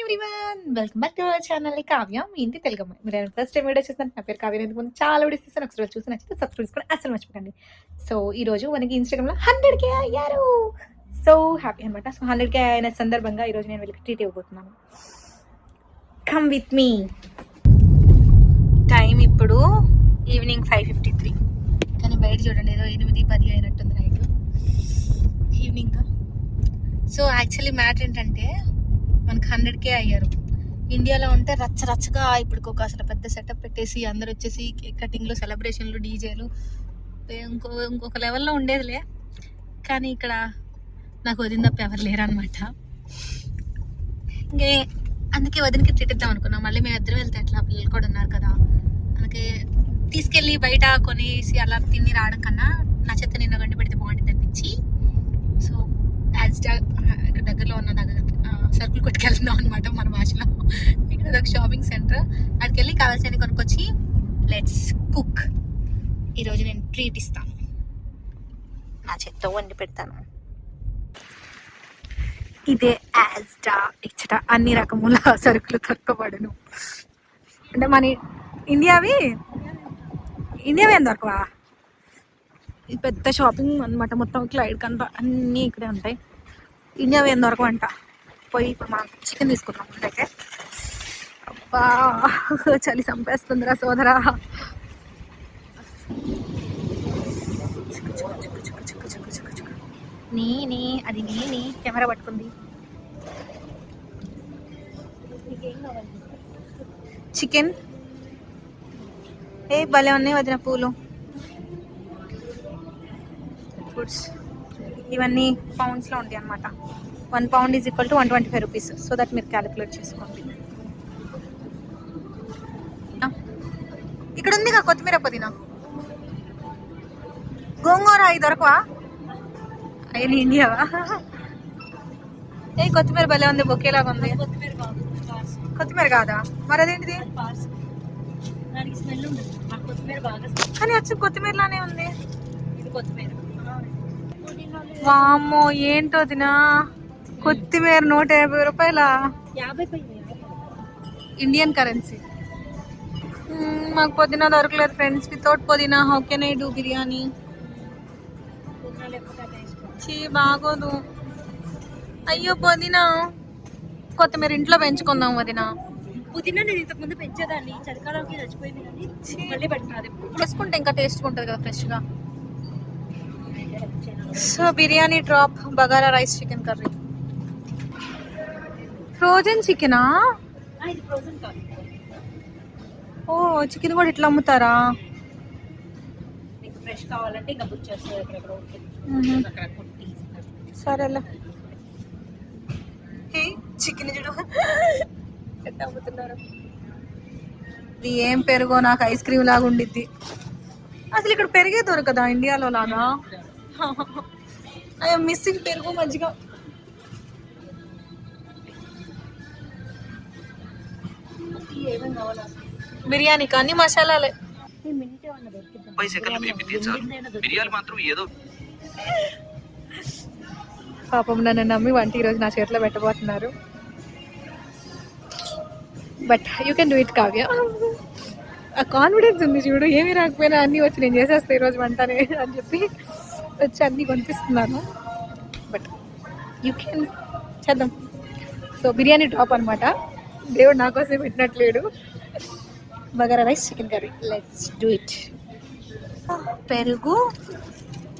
Everyone, welcome back to our channel Kavya మీ ఇంటి తెలుగమ్మ. మీరు ఫస్ట్ టైం వీడియో చూసిన నా పేరు కావ్య. ముందు చాలా వీడియోస్ తీస్తాను, ఒకసారి చూసి నచ్చితే సబ్స్క్రైబ్ కూడా అసలు మర్చిపోకండి. సో ఈ రోజు మనకి ఇన్స్టాగ్రామ్ లో 100K అయ్యారు. సో హ్యాపీ అనమాట. సో 100K అయిన సందర్భంగా ఈ రోజు నేను వీళ్ళకి ట్రీట్ ఇవ్వబోతున్నాను. Come with me. టైం ఇప్పుడు ఈవినింగ్ 5:53, కానీ బయట చూడండి ఏదో 8-10 అయినట్టుంది night evening. So actually matter ఏంటంటే మనకు 100K అయ్యారు. ఇండియాలో ఉంటే రచ్చరచ్చగా ఇప్పుడు ఒక అసలు పెద్ద సెటప్ పెట్టేసి అందరు వచ్చేసి కేక్ కటింగ్లు, సెలబ్రేషన్లు, డీజేలు ఇంకొక లెవెల్లో ఉండేదిలే. కానీ ఇక్కడ నాకు వదిన తప్ప ఎవరు లేరనమాట. ఇంకే అందుకే వదినకి ట్రీట్ ఇద్దాం అనుకున్నాం. మళ్ళీ మేము ఇద్దరు వెళ్తే ఎట్లా, పిల్లలు కూడా ఉన్నారు కదా, అందుకే తీసుకెళ్ళి బయట కొనేసి అలా తిని రావడం కన్నా నా చేత నిన్న గండి పెడితే బాగుంటుంది అనిపించి సో ఇక్కడ దగ్గరలో ఉన్న సరుకులు కొట్టుకెళ్తున్నాం అనమాట మన భాషలో. ఇక్కడ ఒక షాపింగ్ సెంటర్, అక్కడికి వెళ్ళి కావాల్సిన కొనుక్కొచ్చి లెట్స్ కుక్. ఈరోజు నేను ట్రీట్ ఇస్తాను, నా చేత్తో వండి పెడతాను. ఇదే యాజ్డా ఇచ్చట అన్ని రకముల సరుకులు దొరకబడును. అంటే మన ఇండియావి ఏం దొరకవా? ఇది పెద్ద షాపింగ్ అనమాట, మొత్తం క్లైడ్ కంతా అన్నీ ఇక్కడే ఉంటాయి. ఇండియావి ఏం దొరకవంట. పోయి ఇప్పుడు మనం చికెన్ తీసుకున్నాం. అయితే అబ్బా చలి చంపేస్తుందిరా సోదరా. నీ అది నీ కెమెరా పట్టుకుంది. చికెన్ ఏ భలే ఉన్నాయి వదిన పూలు. ఫుడ్స్ ఇవన్నీ పౌండ్స్లో ఉంటాయి అనమాట. 1 pound is equal to 125 rupees. So that మీరు క్యాలిక్యులేట్ చేసుకోండి. ఇక్కడ ఉంది కొత్తిమీర, పుదీనా, గోంగూర. అవి దొరకవా? అయ్యి ఇండియావా? ఏ కొత్తిమీర భలే ఉంది, బొకేలాగా ఉంది. కొత్తిమీర కాదా మరి? అదేంటిది? కానీ వచ్చి కొత్తిమీరలానే ఉంది. వామ్మో ఏంటో దినా, కొత్తిమీర 150 రూపాయల ఇండియన్ కరెన్సీ. మాకు పుదీనా దొరకలేదు ఫ్రెండ్స్. వితౌట్ పుదీనా how can I do biryani? బాగోదు. అయ్యో పుదీనా. కొత్తిమీర ఇంట్లో పెంచుకుందాం వదినా. పుదీనా నేను ఇంతకు ముందు పెంచేదాన్ని, చలికాలంకి చచ్చిపోయింది కానీ మళ్ళీ పెట్టినది. వేసుకుంటే ఇంకా టేస్ట్గా ఉంటుంది కదా ఫ్రెష్గా. So biryani drop, bagara rice, chicken curry. Frozen చికెనా? ఇది ఫ్రోజన్ కాదు. ఓ చికెన్ కూడా ఇట్లా అమ్ముతారా? మీకు ఫ్రెష్ కావాలంటే ఇంకా బుక్ చేస్తారు. సరేలే. చికెన్ చూడు ఎట్లా అమ్ముతున్నారు. ఇది ఏం పెరుగో, నాకు ఐస్ క్రీమ్ లాగా ఉండిద్ది. అసలు ఇక్కడ పెరిగే దొరకదా ఇండియాలో లాగా? ఐఎమ్ మిస్సింగ్ పెరుగు, మజ్జిగ. బిర్యానీకి అన్ని మసాలాలే. పాపం నన్ను నమ్మి వంట ఈరోజు నా చేతిలో పెట్టబోతున్నారు. But you can do it Kavya. ఆ కాన్ఫిడెన్స్ ఉంది చూడు, ఏమి రాకపోయినా అన్నీ వచ్చి నేను చేసేస్తాను ఈరోజు వంటనే అని చెప్పి వచ్చి అన్నీ కొనిపిస్తున్నాను. బట్ యూ కెన్ చేద్దాం. సో బిర్యానీ టాప్ అనమాట. దేవుడు నా కోసం పెట్టినట్లేడు. Bagara rice, chicken curry, let's do it. పెరుగు,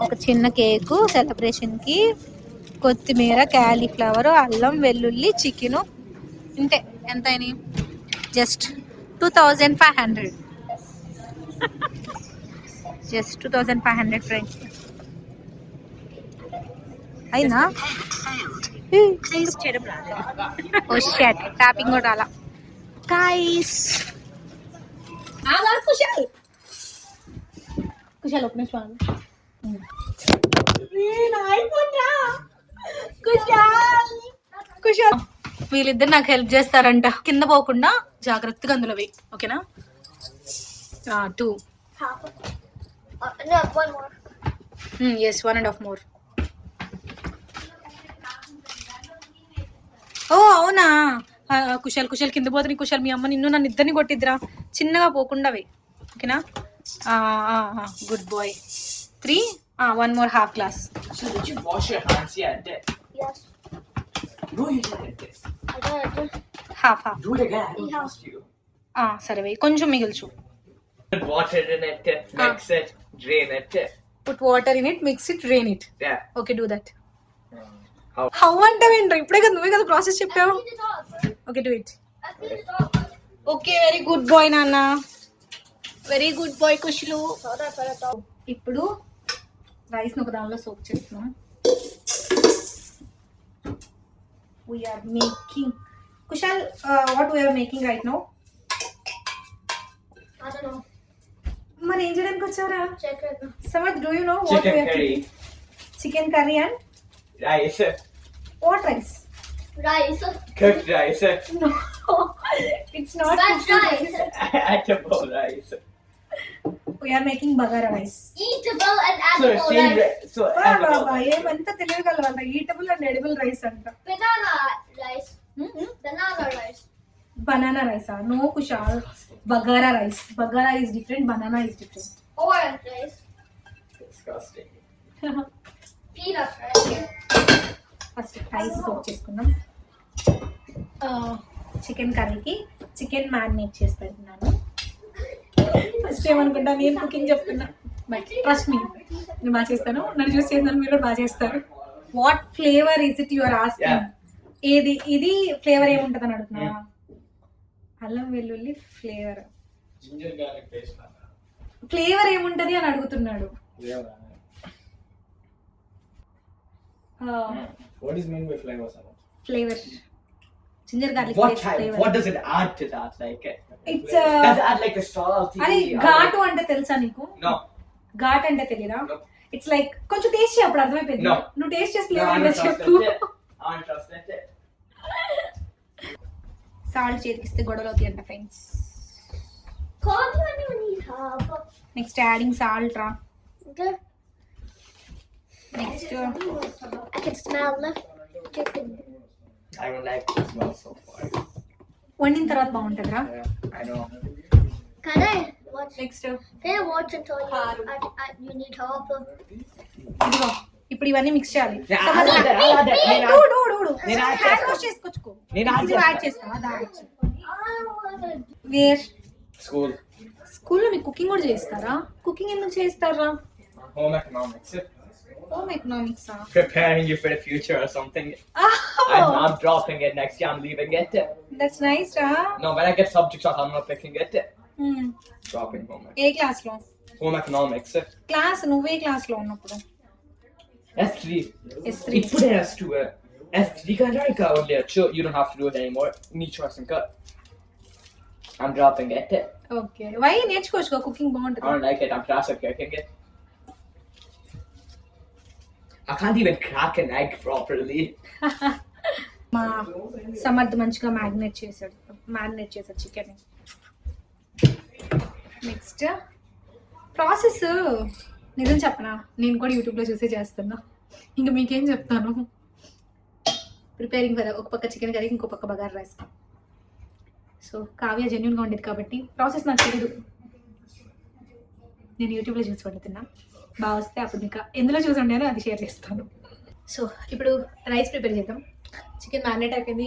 ఒక చిన్న కేకు సెలబ్రేషన్కి, కొత్తిమీర, క్యాలీఫ్లవర్, అల్లం, వెల్లుల్లి, చికెను. ఇంతే. ఎంత అయినాయి? జస్ట్ 2500. Just 2500 friends. అయినా ఓ షట్, టాపింగ్ కూడా రాలా గైస్. కుశాల్ ఒక నిమిషం. కుశాల్ వీళ్ళిద్దరు నాకు హెల్ప్ చేస్తారంట. కింద పోకుండా జాగ్రత్తగా అందులో వేయి, ఓకేనా? 2. Yes, 1.5 more. ఓ అవునా, కుషాల్ కుషాల్ కింద పోతుంది కుషాల్ మీ అమ్మ నిన్ను నన్ను ఇద్దరిని కొట్టిద్దిరా చిన్నగా పోకుండా వే ఓకేనా good bye 3 1 more half glass. So did you wash your hands yet? Yes. No, you didn't. I did. half Do it again. I don't trust you. సరే వే కొంచెం మిగిల్చు. Put water in it, mix it, drain it. Put water in it, mix it, drain it. Yeah. Okay, do that. How? How అంటావేంట్రా ఇప్పుడే కదా నువ్వే కదా process చెప్పావు. Okay, do it. Okay, very good boy నాన్న. Very good boy కుషులు. ఇప్పుడు rice ను ఒక దానిలో సోక్ చేస్తున్నాం. We are making Kushal, what we are making right now? I don't know. మరి ఏం చేయడానికి వచ్చారా? Check it now. Samad, do you know what Chicken we are curry. cooking? Chicken curry and Rice. what rice? Rice. Cooked rice. No, it's not. That's rice. Edible rice. We are making bagara rice. Eatable and So edible same rice. so Baba, edible. ఏమంతా తెలియగలవాళ్ళ eatable and edible rice అంట. Banana rice. Banana rice. Banana rice. No, Kushal. Bagara rice. Bagara is different. Banana is different. Orange rice. Disgusting. Peanut rice. First rice soak చేసుకుందాం. Chicken కర్రీకి chicken marinate చేసి పెడుతున్నాను. First ఏమనుకుంటా నేను cooking చెప్తున్నా but trust me నేను బాగా చేస్తాను. నన్ను చూసి చేస్తాను మీరు కూడా బాగా చేస్తారు. What flavour is it your asking? ఏది ఇది ఫ్లేవర్ ఏముంటుంది అని అడుగుతున్నావా? అల్లం వెల్లుల్లి flavour Ginger garlic paste. Flavour ఏముంటది అని అడుగుతున్నాడు. What is mean by flavor? Flavour ginger garlic What paste type? Flavour. What does it add to that? Like It's does it add like the salty? అరే ఘాటు అంటే తెలుసా నీకు? No. Ghat అంటే తెలియదా? No. ఇట్స్ లైక్ కొంచెం టేస్ట్ చేయి అప్పుడు అర్థమైపోయింది. No. నువ్వు టేస్ట్ చేసి No, I flavour don't trust చెప్పు. it. I don't trust it. Salt చేతికిస్తే గొడవలు అవుతాయి అంట friends. Can't you anyone eat half? Next adding salt రా. Okay. Next I can smell the chicken. I don't like the smell so far. వండిన తర్వాత బాగుంటుంది రా. Yeah, I know. Can I watch? Next Can I watch until you need half of? ఇదిగో ఇప్పుడు ఇవన్నీ mix చేయాలి. Yeah, I'll add it, I'll add it. నేను add hand చేస్తా. వాష్ చేసుకొచ్చుకో. నేను add ఇది యాడ్ చేస్తా. చేస్తావా? దావచ్చు. I want to. Where School. స్కూల్లో మీకు కుకింగ్ కూడా చేస్తారా? కుకింగ్ ఎందుకు చేస్తారా? Home economics. Home economics. Preparing you for the future or something. I'm dropping it next year. I'm leaving it. That's nice రా. No, when I get subjects off, I'm not picking it. Dropping home. A class లో? Home economics. Class నువ్వే class లో ఉన్నప్పుడు? S3. S3. It's put in S2. S3 ka like only sure you don't have to do it anymore. Need choice and cut. I'm dropping it. Okay why నేర్చుకోవచ్చు cooking I బాగుంటుంది. don't like it. I'm class of cooking it. I can't even crack an egg properly. మా సమర్థ్ మంచిగా marinate చేశాడు chicken. Next process నిజం చెప్పనా నేను కూడా యూట్యూబ్లో చూసే చేస్తున్నా. ఇంకా మీకేం చెప్తాను. ప్రిపేరింగ్ ఫర్ ఒక పక్క చికెన్ కర్రీ ఇంకో పక్క బగారా రైస్. సో కావ్య జెన్యున్గా ఉండేది కాబట్టి ప్రాసెస్ నాకు తెలియదు. నేను యూట్యూబ్లో చూసి వండుతున్నా. బాగా వస్తే అప్పుడు ఇంకా ఎందులో చూసి వండానో అది షేర్ చేస్తాను. సో ఇప్పుడు రైస్ ప్రిపేర్ చేద్దాం. చికెన్ మ్యారినేట్ అయిపోయింది.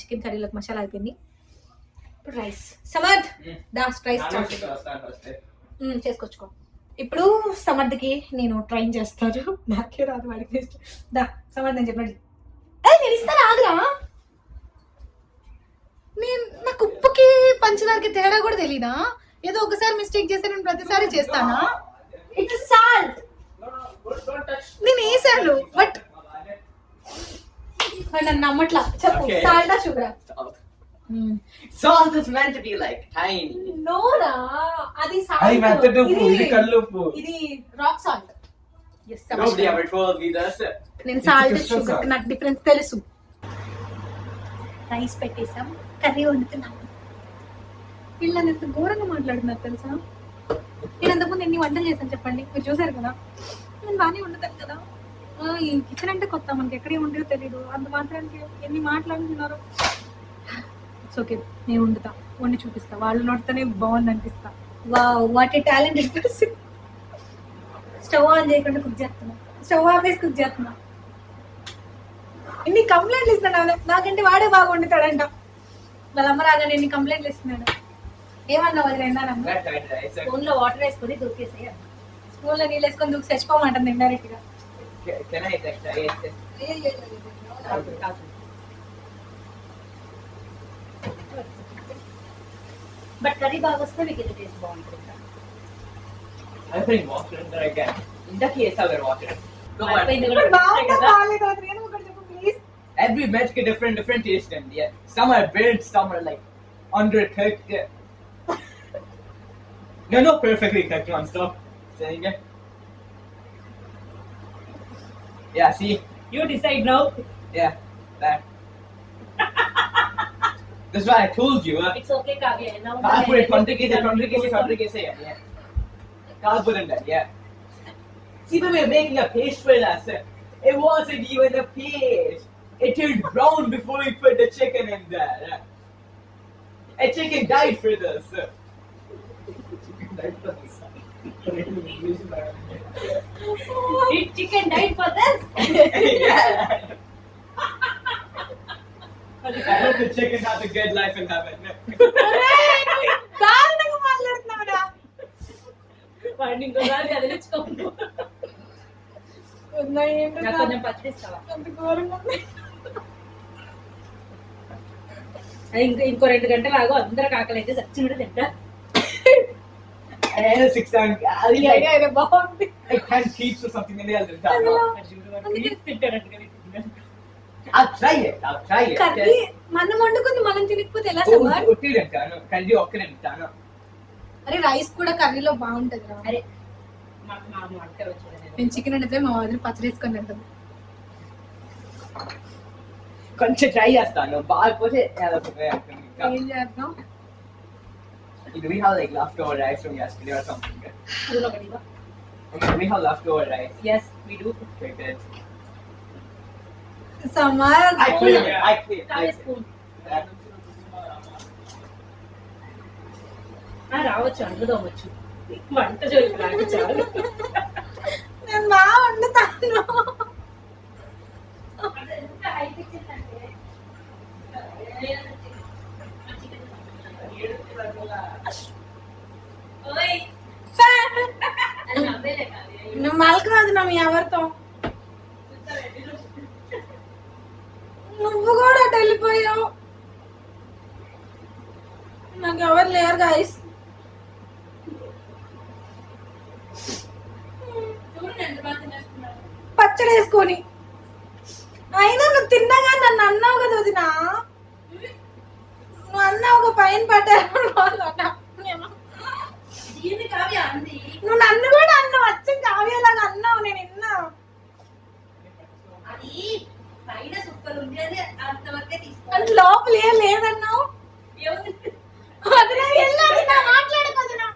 చికెన్ కర్రీలోకి మసాలా అయిపోయింది. ఇప్పుడు రైస్. సమర్థ్ రైస్ చేసుకొచ్చుకో. ఇప్పుడు సమర్థ్కి నేను ట్రైన్ చేస్తాను. నాకే రాదు వాడికి. దా సమర్థ్ నేను చెప్పండి. నేను ఇస్తాను ఆగ్రా. నాకు ఉప్పుకి పంచదారకి తేడా కూడా తెలీదా? ఏదో ఒకసారి మిస్టేక్ చేస్తే నేను ప్రతిసారి చేస్తానా? It's salt. నేను వేసాను బట్ నన్ను నమ్మట్లా. చెప్పు సాల్టా షుగరా? Salt is meant to be like tiny. నోరా అది I meant to do salt. ఇది kallupu. ఇది rock salt. Nobody ever told me this. నేను సాల్ట్ షుగర్ నాకు డిఫరెన్స్ తెలుసు. రైస్ పెట్టేసాం. కర్రీ వండుతున్నాం. వీళ్ళని ఎంత ఘోరంగా మాట్లాడుతున్నారు తెలుసా? నేను అంతకుముందు ఎన్ని వంటలు చేశాను చెప్పండి, మీరు చూసారు కదా. నేను బాగానే వండుతాను కదా. ఈ కిచెన్ అంటే కొత్త, మనకి ఎక్కడే ఉండేదో తెలీదు. అంత మాత్రానికి ఎన్ని మాట్లాడుతున్నారు. ఇట్స్ ఓకే, నేను వండుతా, వండి చూపిస్తా, వాళ్ళు నోటితోనే బాగుంది అనిపిస్తా. Wow what a talented person. Stove on చేయకుండా కుక్ చేస్తున్నా, స్టవ్ ఆఫ్ వేసి కుక్ చేస్తున్నా. ఇన్ని కంప్లైంట్లు ఇస్తున్నాడు, నాకంటే వాడే బాగా వండుతాడంట. వాళ్ళ అమ్మ రాగానే ఎన్ని కంప్లైంట్లు ఇస్తున్నాడు. ఏమన్నా వదిలే ఎందానమ్మ, That fried rice. స్పూన్ లో వాటర్ వేసుకొని దూకేసేయ. స్కూల్లో నీళ్ళు వేసుకొని దూకి చచ్చిపోమంటుంది ఇండైరెక్ట్ గా. Can I like try it? But curry బాగా వస్తే మీకు ఇది టేస్ట్ బాగుంటుంది. I'm putting water in there again. ఇందాక వేసావు water. Go on. అయిపోయింది ఇప్పుడు కూడా. బాగుందా బాగాలేదా నేను ఒకటి చెప్పు please. Every match get different taste and yeah. Some are burnt, some are like undercooked. They're not perfectly cooked on stuff. Saying it. Yeah, see? You decide now. Yeah, that. That's why I told you. It's okay Kavya. Now I'll put it country case, yeah. I'll put in that, yeah. See, when we were making a paste for us, it wasn't even a paste. It turned brown before we put the chicken in there. A chicken died for this. Did chicken die for this? Yeah. I hope the chicken has a good life in heaven. దారుణంగా మాట్లాడుతున్నావురా. వాడిని ఇంకోసారి కదిలించుకోకు. వద్దా ఏంటో నాకు కొంచెం పచ్చిస్తావా? అంత ఘోరంగా ఉంది. అది ఇంకో 2 గంటలు ఆగు, అందరికి ఆకలి అయితే చచ్చినట్టు తింటా. And 6 times. ఈ ఐడియా ఏదో బాగుంది. Like 10 keeps or something in there. తింటాడంట. I'll try it. Curry మనం వండుకుంది మనం తినకపోతే ఎలా సమార్? కర్రీ ఒక్కనే తింటాను. అరే రైస్ కూడా కర్రీలో బాగుంటది రా. అరే మా వంటలు వచ్చాడు. నేను చికెన్ వండితే మా వదిలి పచ్చడి వేసుకొని తింటాను. కొంచెం ట్రై చేస్తాను, బాగాపోతే ఏం చేద్దాం? Do we have like leftover rice from yesterday or something? Spoon ఒకటి ఇవ్వ. Okay, we have leftover rice. Yes, we do. Okay, good. సమార్ I clear it. కాలే స్పూన్. రావచ్చు, అందుకోవచ్చు. వంట జోలికి నాకు చాలు. నేను బాగా వండుతాను. నువ్వు మలకరాదు నా మీ ఎవరితో. నువ్వు కూడా అటు వెళ్ళిపోయావు. నాకు ఎవరు లేరు గైస్. పచ్చడి వేసుకొని అయినా నువ్వు తిన్నాగా నన్ను అన్నావు కదా వదినా. నువ్వు అన్నావు ఒక పైన పట్టారు. నువ్వు నన్ను కూడా అన్నావు, వచ్చి కావ్యలాగా అన్నావు, నేను విన్నా. అది పైన సుక్కలు ఉంది, అది అంతవరకే తీసుకో. అది లోపల ఏం లేదన్నావు. వదినా వెళ్ళాలి, నా మాట్లాడకదునా.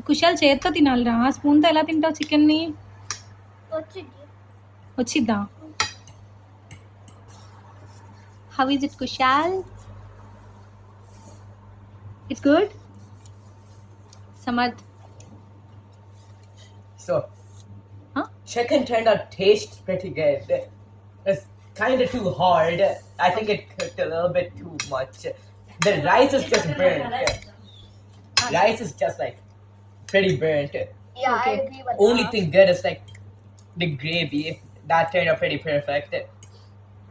కుషాల్ చేత్తో తినాలిరా, స్పూన్తో ఎలా తింటావు చికెన్ ని? వచ్చిద్దా? How is it Kushal? It's good. Samarth So, chicken turned out tastes pretty good. It's kind of too hard. I think it cooked a little bit too much. The rice is just burnt. Rice is just like pretty burnt. Yeah, I agree with Only that. thing good is like the gravy. That turned out pretty perfect.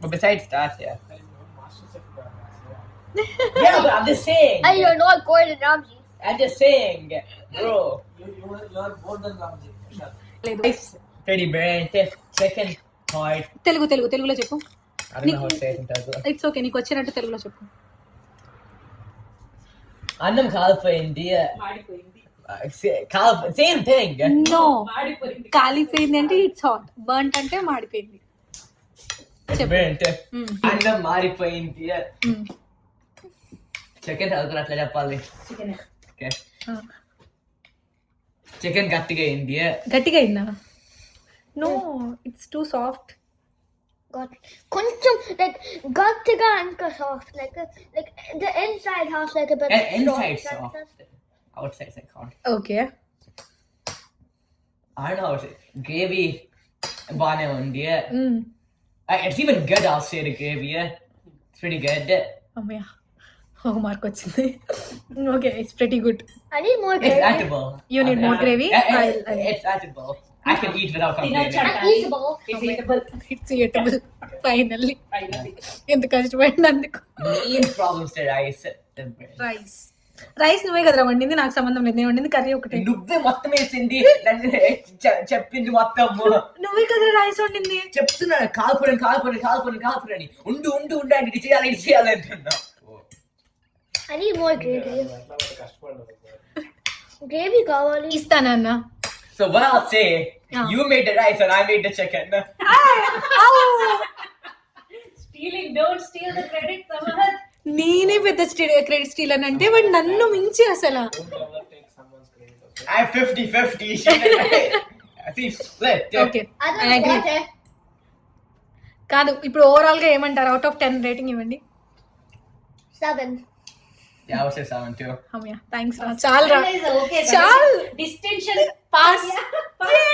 But besides that, yeah. Yeah, but I'm just saying. Hey, you're not Gordon Ramsay. I'm just saying, bro. You are more than Ramsay. Rice pretty burnt. Chicken hard. తెలుగులో చెప్పు. I don't know how to say it in Telugu. It's okay, నీకు వచ్చినట్టు తెలుగులో చెప్పు. అన్నం కాలిపోయింది. మాడిపోయింది. Same thing. No, మాడిపోయింది. కాలిపోయింది అంటే ఇట్స్ హాట్, బర్న్ట్ అంటే మాడిపోయింది. చెప్పు. బర్న్ట్. అన్నం మారిపోయింది. చికెన్ చదువుకుని అట్లా చెప్పాలి. చికెన్ ఓకే చికెన్ గట్టిగా అయింది. గట్టిగా అయిందా? No, it's too soft. Got కొంచెం like gottiga and soft like the inside has like a bit Inside soft. soft, outside like hard. Okay, I don't know how to say. Gravy బానే ఉంది. It's even good, I'll say the gravy. It's pretty good. అమ్మయ్య, ఒక mark వచ్చింది. Okay, it's pretty good. I need more It's gravy. edible. You need more gravy? It's edible. I can eat without complaining. తినొచ్చు. Eatable. It's eatable. It's eatable. Finally ఎంత కష్టపడినందుకు. Main problems the rice. Rice నువ్వే కదరా వండింది, నాకు సంబంధం లేదు. నేను వండింది కర్రీ ఒకటే. నువ్వే మొత్తం వేసింది, చెప్పింది మొత్తం. నువ్వే కదరా రైస్ వండింది. చెప్తున్నాను కాల్పురని ఉండు అంటే ఇది చేయాలి అంటున్నా. I need more gravy. Gravy kavali. ఇస్తానన్న. So what I'll say, Yeah. you made the rice and I made the chicken. Stealing, don't steal the credit, Samahat. నేనే పెద్ద క్రెడిట్ స్టీల్ అని అంటే వాడు నన్ను మించి అసలు. I'm 50-50. I think split. Okay, I I don't agree. want it. కాదు, ఇప్పుడు ఓవరాల్ గా ఏమంటారు? అవుట్ ఆఫ్ 10 రేటింగ్ ఇవ్వండి. 7. Yeah, I would say 7 too. అమ్మయ్య, థ్యాంక్స్ రా, చాలు రా, Okay, చాలు. distinction pass. pass.